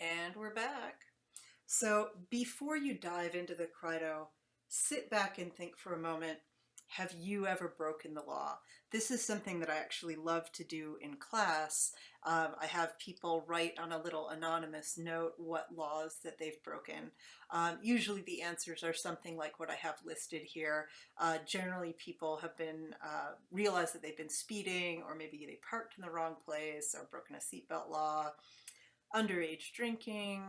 And we're back. So before you dive into the Crito, sit back and think for a moment, have you ever broken the law? This is something that I actually love to do in class. I have people write on a little anonymous note what laws that they've broken. Usually the answers are something like what I have listed here. Generally people have been realized that they've been speeding, or maybe they parked in the wrong place or broken a seatbelt law. Underage drinking.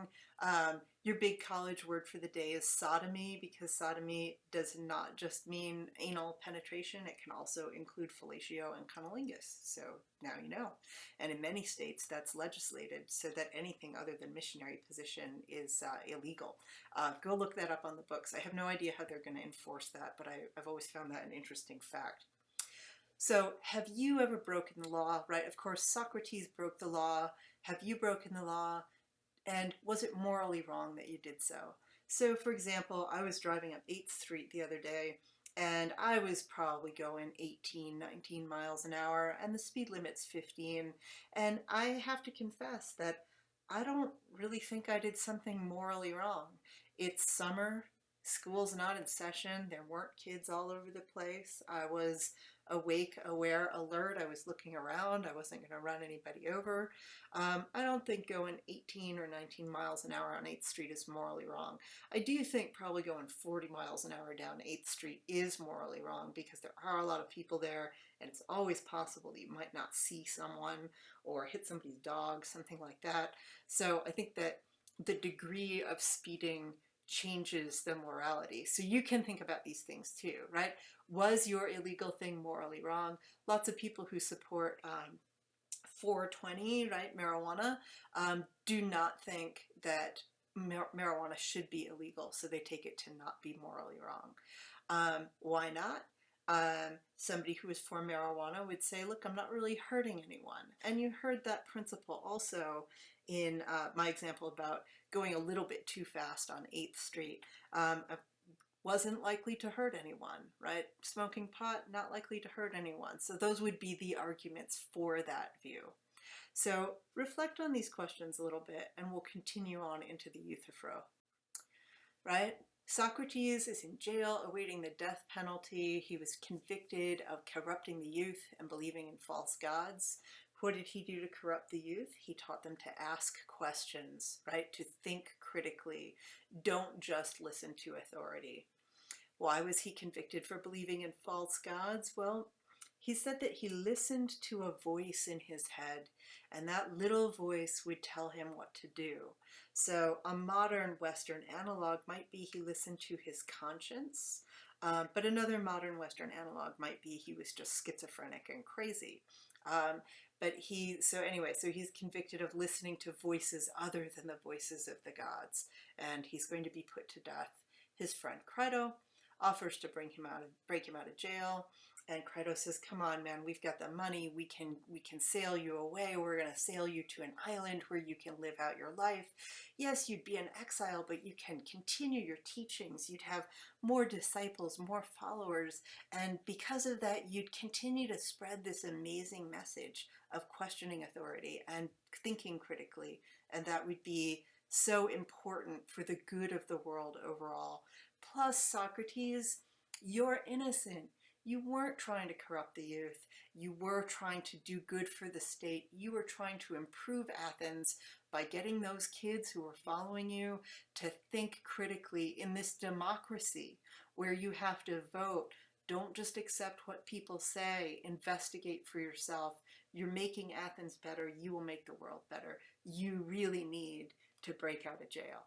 Your big college word for the day is sodomy, because sodomy does not just mean anal penetration, it can also include fellatio and cunnilingus. So now you know. And in many states that's legislated so that anything other than missionary position is illegal. Go look that up on the books. I have no idea how they're going to enforce that, but I've always found that an interesting fact. So have you ever broken the law, right? Of course, Socrates broke the law. Have you broken the law? And was it morally wrong that you did so? So for example, I was driving up 8th Street the other day, and I was probably going 18, 19 miles an hour, and the speed limit's 15. And I have to confess that I don't really think I did something morally wrong. It's summer. School's not in session. There weren't kids all over the place. I was awake, aware, alert. I was looking around. I wasn't going to run anybody over. I don't think going 18 or 19 miles an hour on 8th Street is morally wrong. I do think probably going 40 miles an hour down 8th Street is morally wrong, because there are a lot of people there, and it's always possible that you might not see someone or hit somebody's dog, something like that. So I think that the degree of speeding changes the morality. So you can think about these things too, right? Was your illegal thing morally wrong? Lots of people who support 420, right, marijuana, do not think that marijuana should be illegal, so they take it to not be morally wrong. Why not? Somebody who is for marijuana would say, look, I'm not really hurting anyone. And you heard that principle also in my example about going a little bit too fast on 8th Street. I wasn't likely to hurt anyone, right? Smoking pot, not likely to hurt anyone. So those would be the arguments for that view. So reflect on these questions a little bit, and we'll continue on into the Euthyphro, right? Socrates is in jail awaiting the death penalty. He was convicted of corrupting the youth and believing in false gods. What did he do to corrupt the youth? He taught them to ask questions, right? To think critically. Don't just listen to authority. Why was he convicted for believing in false gods? Well, he said that he listened to a voice in his head, and that little voice would tell him what to do. So a modern Western analog might be he listened to his conscience, but another modern Western analog might be he was just schizophrenic and crazy. So he's convicted of listening to voices other than the voices of the gods, and he's going to be put to death. His friend Crito offers to break him out of jail, and Crito says, come on, man, we've got the money, we can sail you away, we're going to sail you to an island where you can live out your life. Yes, you'd be an exile, but you can continue your teachings, you'd have more disciples, more followers, and because of that, you'd continue to spread this amazing message of questioning authority and thinking critically, and that would be so important for the good of the world overall. Plus, Socrates, you're innocent. You weren't trying to corrupt the youth. You were trying to do good for the state. You were trying to improve Athens by getting those kids who were following you to think critically in this democracy where you have to vote. Don't just accept what people say. Investigate for yourself. You're making Athens better. You will make the world better. You really need to break out of jail.